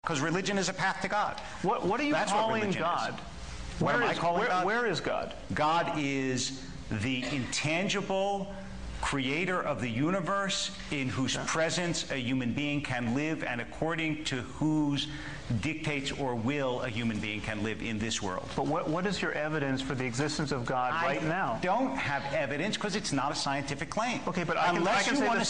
because religion is a path to God. What are you calling God? What am I calling God? Where is God? God is the intangible creator of the universe, in whose presence a human being can live, and according to whose dictates or will a human being can live in this world. But what is your evidence for the existence of God right now? I don't have evidence because it's not a scientific claim. Okay, but unless you want to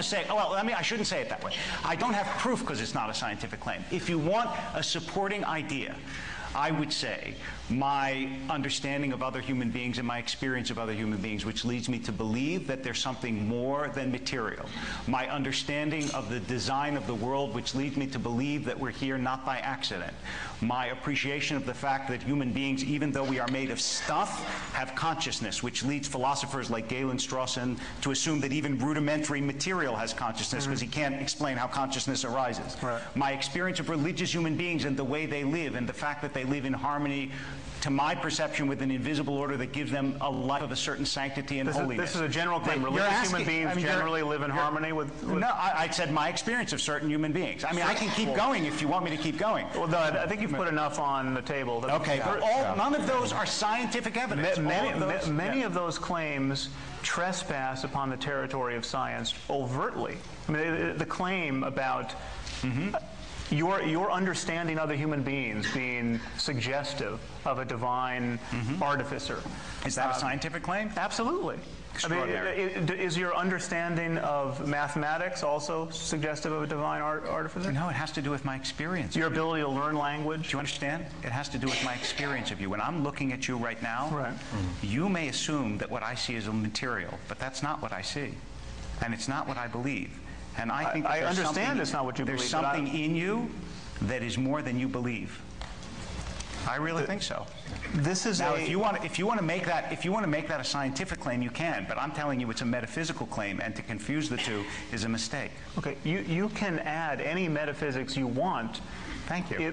say, oh, well, I shouldn't say it that way. I don't have proof because it's not a scientific claim. If you want a supporting idea, I would say my understanding of other human beings and my experience of other human beings, which leads me to believe that there's something more than material. My understanding of the design of the world, which leads me to believe that we're here not by accident. My appreciation of the fact that human beings, even though we are made of stuff, have consciousness, which leads philosophers like Galen Strawson to assume that even rudimentary material has consciousness, because he can't explain how consciousness arises. Right. My experience of religious human beings and the way they live, and the fact that they live in harmony, to my perception, with an invisible order that gives them a life of a certain sanctity and holiness. This is a general claim. Religious human beings generally live in harmony with... No, I said my experience of certain human beings. I mean, I can keep going if you want me to keep going. Well, no, I think you've put enough on the table. Okay, but none of those are scientific evidence. Many of those claims trespass upon the territory of science overtly. I mean, the claim about... Your understanding other human beings being suggestive of a divine artificer. Is that a scientific claim? Absolutely. Extraordinary. I mean, is your understanding of mathematics also suggestive of a divine artificer? No, it has to do with my experience. Your ability to learn language? Do you understand? It has to do with my experience of you. When I'm looking at you right now, you may assume that what I see is a material, but that's not what I see. And it's not what I believe. And I think I understand it's not what you believe. There's something in you that is more than you believe. I really think so. This is now, if you want to make that a scientific claim, you can. But I'm telling you, it's a metaphysical claim, and to confuse the two is a mistake. Okay, you can add any metaphysics you want. Thank you.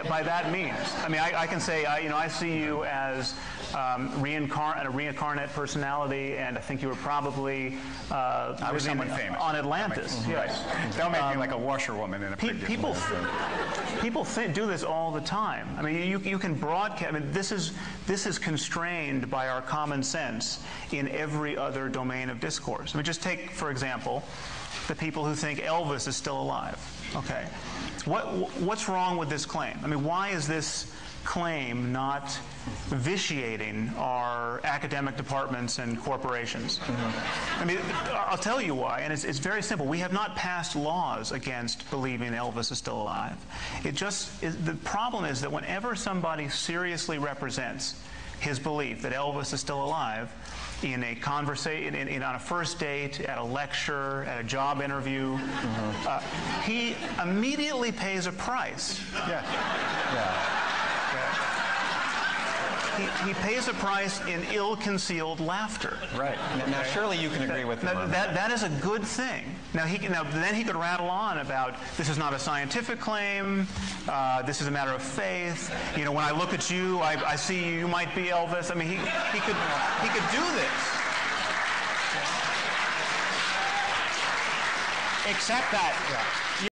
By that means, I mean, I can say, I see you as a reincarnate personality, and I think you were probably I was someone famous on Atlantis. Yes. Don't make me like a washerwoman in a people do this all the time. I mean, you can broadcast. I mean, this is constrained by our common sense in every other domain of discourse. I mean, just take, for example, the people who think Elvis is still alive. Okay. What's wrong with this claim? I mean, why is this claim not vitiating our academic departments and corporations? I mean, I'll tell you why, and it's very simple. We have not passed laws against believing Elvis is still alive. The problem is that whenever somebody seriously represents his belief that Elvis is still alive, in a conversation, on a first date, at a lecture, at a job interview, he immediately pays a price. Yeah. He pays a price in ill-concealed laughter. Right. Now, surely you can agree with him on that. That is a good thing. Now, then he could rattle on about, this is not a scientific claim, this is a matter of faith. You know, when I look at you, I see you might be Elvis. I mean, he could do this. Except that